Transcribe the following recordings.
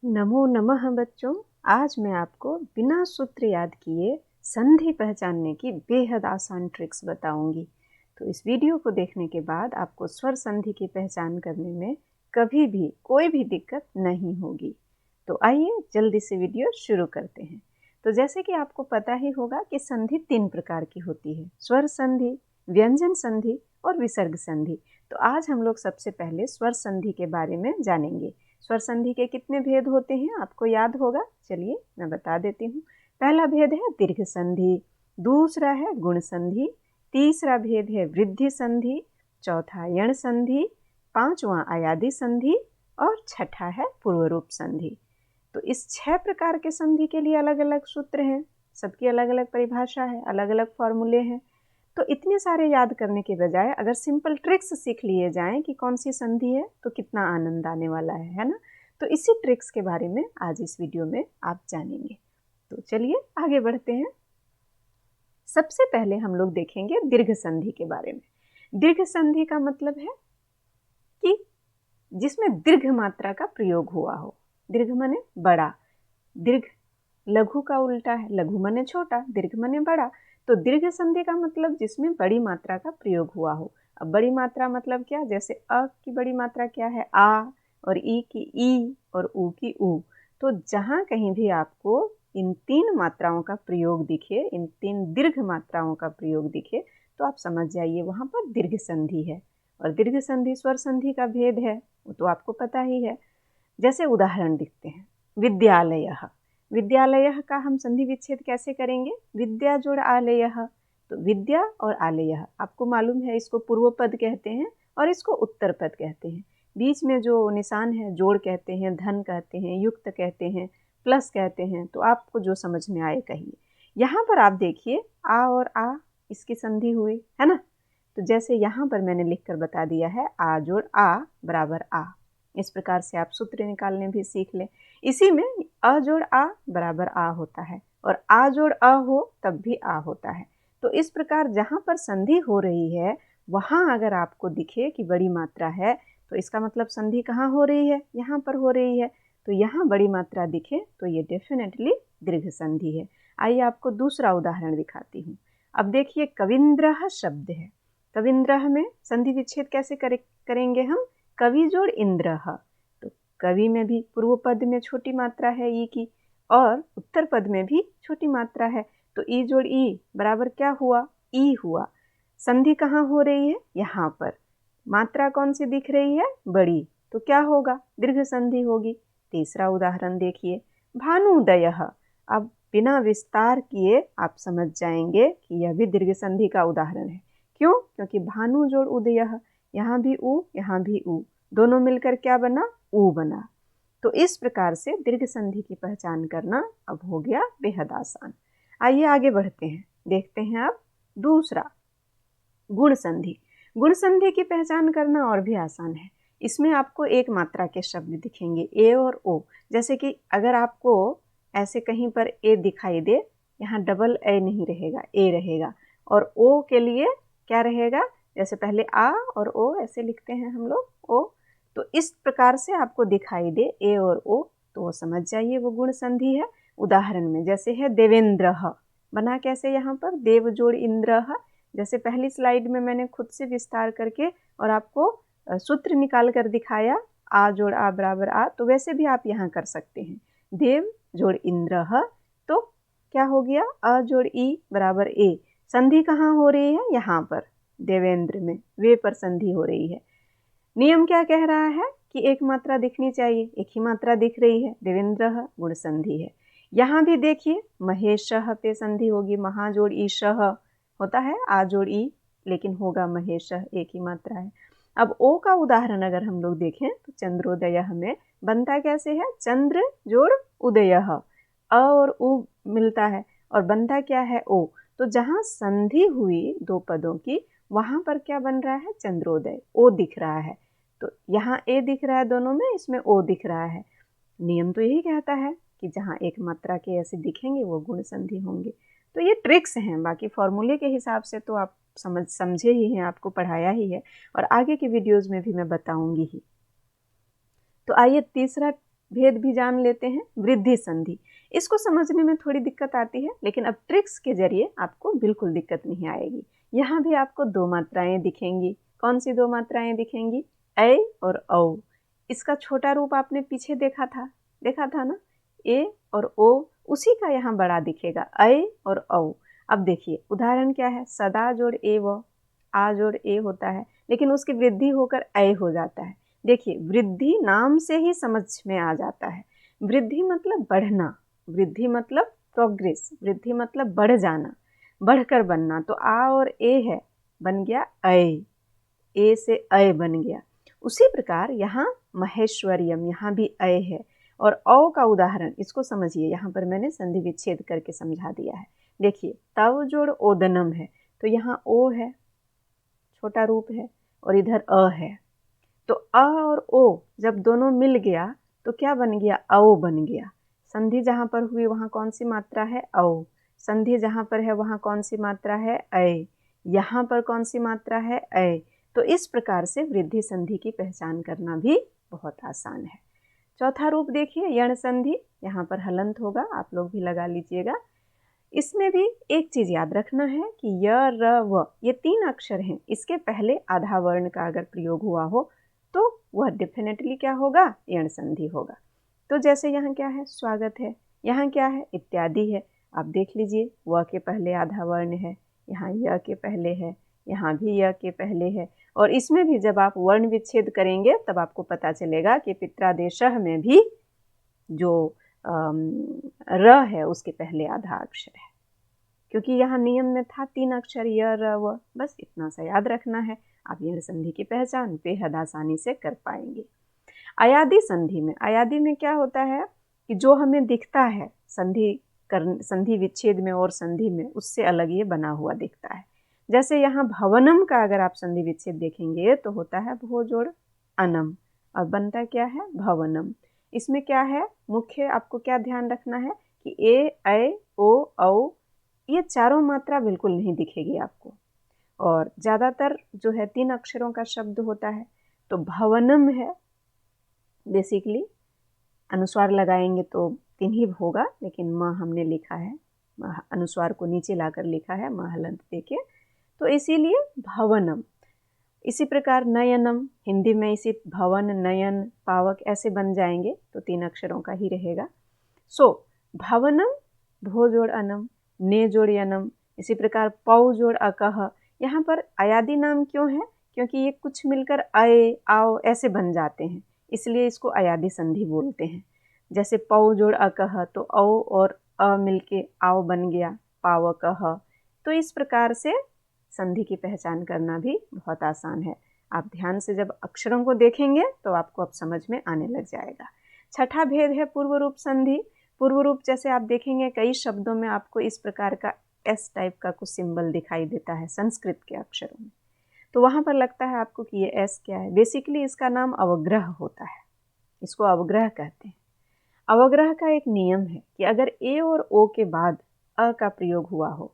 नमो नमः बच्चों। आज मैं आपको बिना सूत्र याद किए संधि पहचानने की बेहद आसान ट्रिक्स बताऊंगी। तो इस वीडियो को देखने के बाद आपको स्वर संधि की पहचान करने में कभी भी कोई भी दिक्कत नहीं होगी। तो आइए जल्दी से वीडियो शुरू करते हैं। तो जैसे कि आपको पता ही होगा कि संधि 3 प्रकार की होती है, स्वर संधि, व्यंजन संधि और विसर्ग संधि। तो आज हम लोग सबसे पहले स्वर संधि के बारे में जानेंगे। स्वर संधि के कितने भेद होते हैं आपको याद होगा, चलिए मैं बता देती हूँ। पहला भेद है दीर्घ संधि, दूसरा है गुण संधि, तीसरा भेद है वृद्धि संधि, चौथा यण संधि, पांचवा आयादी संधि और छठा है पूर्व रूप संधि। तो इस 6 प्रकार के संधि के लिए अलग अलग सूत्र हैं, सबकी अलग अलग परिभाषा है, अलग अलग फॉर्मूले हैं। तो इतने सारे याद करने के बजाय अगर सिंपल ट्रिक्स सीख लिए जाएं कि कौन सी संधि है तो कितना आनंद आने वाला है ना। तो इसी ट्रिक्स के बारे में आज इस वीडियो में आप जानेंगे। तो चलिए आगे बढ़ते हैं। सबसे पहले हम लोग देखेंगे दीर्घ संधि के बारे में। दीर्घ संधि का मतलब है कि जिसमें दीर्घ मात्रा का प्रयोग हुआ हो। दीर्घ माने बड़ा, दीर्घ लघु का उल्टा है, लघु माने छोटा, दीर्घ माने बड़ा। तो दीर्घ संधि का मतलब जिसमें बड़ी मात्रा का प्रयोग हुआ हो। अब बड़ी मात्रा मतलब क्या, जैसे अ की बड़ी मात्रा क्या है, आ, और ई की ई, और ऊ की ऊ। तो जहाँ कहीं भी आपको इन 3 मात्राओं का प्रयोग दिखे, इन 3 दीर्घ मात्राओं का प्रयोग दिखे, तो आप समझ जाइए वहाँ पर दीर्घ संधि है। और दीर्घ संधि स्वर संधि का भेद है, वो तो आपको पता ही है। जैसे उदाहरण दिखते हैं, विद्यालयः। विद्यालयः का हम संधि विच्छेद कैसे करेंगे, विद्या जोड़ आलयः। तो विद्या और आलयः आपको मालूम है, इसको पूर्व पद कहते हैं और इसको उत्तर पद कहते हैं। बीच में जो निशान है जोड़ कहते हैं, धन कहते हैं, युक्त कहते हैं, प्लस कहते हैं। तो आपको जो समझ में आए कहिए। यहाँ पर आप देखिए आ और आ इसकी संधि हुई है ना। तो जैसे यहाँ पर मैंने लिखकर बता दिया है, आ जोड़ आ बराबर आ। इस प्रकार से आप सूत्र निकालने भी सीख लें। इसी में अ जोड़ आ बराबर आ होता है और आ जोड़ अ हो तब भी आ होता है। तो इस प्रकार जहाँ पर संधि हो रही है वहाँ अगर आपको दिखे कि बड़ी मात्रा है तो इसका मतलब संधि कहाँ हो रही है, यहाँ पर हो रही है। तो यहाँ बड़ी मात्रा दिखे तो ये डेफिनेटली दीर्घ संधि है। आइए आपको दूसरा उदाहरण दिखाती हूँ। अब देखिए कविंद्रः शब्द है। कविंद्रः में संधि विच्छेद कैसे करेंगे हम, कवि जोड़ इंद्रः। तो कवि में भी पूर्व पद में छोटी मात्रा है ई की और उत्तर पद में भी छोटी मात्रा है। तो ई जोड़ ई बराबर क्या हुआ, ई हुआ। संधि कहाँ हो रही है, यहाँ पर। मात्रा कौन सी दिख रही है, बड़ी। तो क्या होगा, दीर्घ संधि होगी। तीसरा उदाहरण देखिए, भानुदयः। अब बिना विस्तार किए आप समझ जाएंगे कि यह भी दीर्घ संधि का उदाहरण है। क्यों, क्योंकि भानु जोड़ उदयः, यहाँ भी ऊ, यहाँ भी ऊ, दोनों मिलकर क्या बना, ऊ बना। तो इस प्रकार से दीर्घ संधि की पहचान करना अब हो गया बेहद आसान। आइए आगे बढ़ते हैं, देखते हैं अब दूसरा गुण संधि। गुण संधि की पहचान करना और भी आसान है। इसमें आपको एक मात्रा के शब्द दिखेंगे ए और ओ। जैसे कि अगर आपको ऐसे कहीं पर ए दिखाई दे, यहाँ डबल ए नहीं रहेगा, ए रहेगा। और ओ के लिए क्या रहेगा, जैसे पहले आ और ओ ऐसे लिखते हैं हम लोग, ओ। तो इस प्रकार से आपको दिखाई दे ए और ओ तो वो समझ जाइए वो गुण संधि है। उदाहरण में जैसे है देवेंद्रः, बना कैसे यहाँ पर, देव जोड़ इंद्रः। जैसे पहली स्लाइड में मैंने खुद से विस्तार करके और आपको सूत्र निकाल कर दिखाया, आ जोड़ आ बराबर आ, तो वैसे भी आप यहाँ कर सकते हैं। देव जोड़ इंद्रः, तो क्या हो गया, अ जोड़ ई बराबर ए। संधि कहाँ हो रही है, यहाँ पर देवेंद्र में, वे पर संधि हो रही है। नियम क्या कह रहा है कि एक मात्रा दिखनी चाहिए, एक ही मात्रा दिख रही है, देवेंद्रः गुण संधि है। यहाँ भी देखिए महेशः पे संधि होगी, महा जोड़ ईशः होता है, आ जोड़ ई, लेकिन होगा महेशः, एक ही मात्रा है। अब ओ का उदाहरण अगर हम लोग देखें तो चंद्रोदयः में बनता कैसे है, चंद्र जोड़ उदयः, अ और उ मिलता है और बनता क्या है, ओ। तो जहाँ संधि हुई दो पदों की वहाँ पर क्या बन रहा है, चंद्रोदय, ओ दिख रहा है। तो यहाँ ए दिख रहा है दोनों में, इसमें ओ दिख रहा है। नियम तो यही कहता है कि जहाँ एक मात्रा के ऐसे दिखेंगे वो गुण संधि होंगे। तो ये ट्रिक्स हैं, बाकी फॉर्मूले के हिसाब से तो आप समझे ही हैं, आपको पढ़ाया ही है और आगे की वीडियोज़ में भी मैं बताऊंगी ही। तो आइए तीसरा भेद भी जान लेते हैं, वृद्धि संधि। इसको समझने में थोड़ी दिक्कत आती है, लेकिन अब ट्रिक्स के जरिए आपको बिल्कुल दिक्कत नहीं आएगी। यहाँ भी आपको दो मात्राएं दिखेंगी। कौन सी दो मात्राएं दिखेंगी? ऐ और औ। इसका छोटा रूप आपने पीछे देखा था ना, ए और ओ, उसी का यहाँ बड़ा दिखेगा, ऐ और औ। अब देखिए उदाहरण क्या है, सदा जोड़ ए व, आ जोड़ ए होता है, लेकिन उसकी वृद्धि होकर ऐ हो जाता है। देखिए वृद्धि नाम से ही समझ में आ जाता है। वृद्धि मतलब बढ़ना, वृद्धि मतलब प्रोग्रेस, वृद्धि मतलब बढ़ जाना, बढ़कर बनना। तो आ और ए है, बन गया ए से अय बन गया। उसी प्रकार यहाँ महेश्वरियम, यहाँ भी अय है। और औ का उदाहरण इसको समझिए, यहाँ पर मैंने संधि विच्छेद करके समझा दिया है। देखिए तव जोड़ ओदनम है, तो यहाँ ओ है, छोटा रूप है, और इधर अ है। तो अ और ओ जब दोनों मिल गया तो क्या बन गया? औ बन गया। संधि जहाँ पर हुई वहाँ कौन सी मात्रा है? औ। संधि जहाँ पर है वहाँ कौन सी मात्रा है? ऐ। यहाँ पर कौन सी मात्रा है? ऐ। तो इस प्रकार से वृद्धि संधि की पहचान करना भी बहुत आसान है। चौथा रूप देखिए, यण संधि। यहाँ पर हलंत होगा, आप लोग भी लगा लीजिएगा। इसमें भी एक चीज याद रखना है कि य, र, व ये तीन अक्षर हैं, इसके पहले आधा वर्ण का अगर प्रयोग हुआ हो तो वह डेफिनेटली क्या होगा? यण संधि होगा। तो जैसे यहाँ क्या है? स्वागत है। यहाँ क्या है? इत्यादि है। आप देख लीजिए, व के पहले आधा वर्ण है, यहाँ य के पहले है, यहाँ भी य के पहले है। और इसमें भी जब आप वर्ण विच्छेद करेंगे तब आपको पता चलेगा कि पित्रादेशः में भी जो र है उसके पहले आधा अक्षर है, क्योंकि यहाँ नियम में था तीन अक्षर य, र, व। बस इतना सा याद रखना है, आप यण संधि की पहचान बेहद आसानी से कर पाएंगे। अयादि संधि में, अयादि में क्या होता है कि जो हमें दिखता है संधि विच्छेद में और संधि में, उससे अलग ये बना हुआ दिखता है। जैसे यहाँ भवनम का अगर आप संधि विच्छेद देखेंगे तो होता है भो जोड़ अनम, और बनता क्या है? भवनम। इसमें क्या है मुख्य, आपको क्या ध्यान रखना है कि ए, ऐ, ओ, औ ये चारों मात्रा बिल्कुल नहीं दिखेगी आपको, और ज़्यादातर जो है तीन अक्षरों का शब्द होता है। तो भवनम है, बेसिकली अनुस्वार लगाएंगे तो तीन ही होगा, लेकिन म हमने लिखा है, अनुस्वार को नीचे लाकर लिखा है म हलंत देके, तो इसीलिए भवनम। इसी प्रकार नयनम, हिंदी में इसी भवन, नयन, पावक ऐसे बन जाएंगे, तो तीन अक्षरों का ही रहेगा। सो भवनम, भो जोड़ अनम, ने जोड़ यनम। इसी प्रकार पौ जोड़ अकह। यहाँ पर अयादि नाम क्यों है? क्योंकि ये कुछ मिलकर अय, आओ ऐसे बन जाते हैं, इसलिए इसको अयादि संधि बोलते हैं। जैसे पौ जोड़ अकह, तो औ और अ मिलके आओ बन गया, पावकह। तो इस प्रकार से संधि की पहचान करना भी बहुत आसान है। आप ध्यान से जब अक्षरों को देखेंगे तो आपको अब समझ में आने लग जाएगा। छठा भेद है पूर्व रूप संधि। पूर्व रूप जैसे आप देखेंगे कई शब्दों में आपको इस प्रकार का एस टाइप का कुछ सिंबल दिखाई देता है संस्कृत के अक्षरों में, तो वहाँ पर लगता है आपको कि ये एस क्या है। बेसिकली इसका नाम अवग्रह होता है, इसको अवग्रह कहते हैं। अवग्रह का एक नियम है कि अगर ए और ओ के बाद अ का प्रयोग हुआ हो,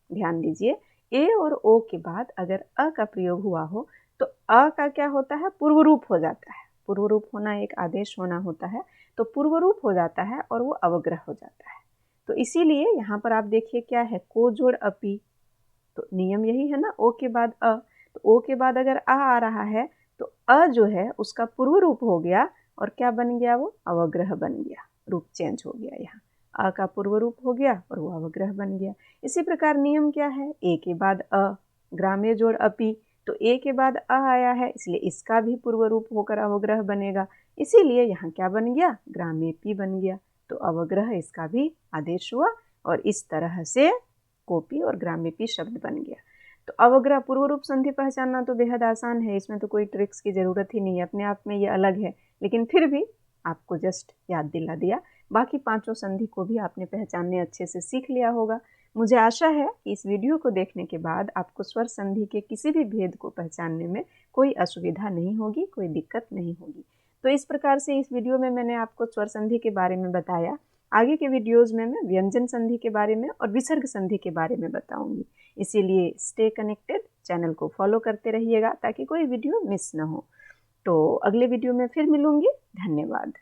ध्यान दीजिए, ए और ओ के बाद अगर अ का प्रयोग हुआ हो तो अ का क्या होता है? पूर्व रूप हो जाता है। पूर्व रूप होना एक आदेश होना होता है, तो पूर्व रूप हो जाता है और वो अवग्रह हो जाता है। तो इसीलिए यहाँ पर आप देखिए क्या है, को जोड़ अपी, तो नियम यही है ना, ओ के बाद अ, तो ओ के बाद अगर आ रहा है तो अ जो है उसका पूर्व रूप हो गया और क्या बन गया? वो अवग्रह बन गया, रूप चेंज हो गया। यहाँ अ का पूर्व रूप हो गया और वो अवग्रह बन गया। इसी प्रकार नियम क्या है? ए के बाद अ, ग्राम्य जोड़ अपी, तो ए के बाद अ आया है, इसलिए इसका भी पूर्व रूप होकर अवग्रह बनेगा, इसीलिए यहाँ क्या बन गया? ग्राम्यपी बन गया। तो अवग्रह इसका भी आदेश हुआ और इस तरह से कोपी और ग्राम्यपी शब्द बन गया। तो अवग्रह पूर्व रूप संधि पहचानना तो बेहद आसान है, इसमें तो कोई ट्रिक्स की ज़रूरत ही नहीं है, अपने आप में ये अलग है, लेकिन फिर भी आपको जस्ट याद दिला दिया। बाकी पांचों संधि को भी आपने पहचानने अच्छे से सीख लिया होगा। मुझे आशा है कि इस वीडियो को देखने के बाद आपको स्वर संधि के किसी भी भेद को पहचानने में कोई असुविधा नहीं होगी, कोई दिक्कत नहीं होगी। तो इस प्रकार से इस वीडियो में मैंने आपको स्वर संधि के बारे में बताया आगे के वीडियोज़ में मैं व्यंजन संधि के बारे में और विसर्ग संधि के बारे में बताऊंगी। इसीलिए स्टे कनेक्टेड, चैनल को फॉलो करते रहिएगा ताकि कोई वीडियो मिस ना हो। तो अगले वीडियो में फिर मिलूंगी। धन्यवाद।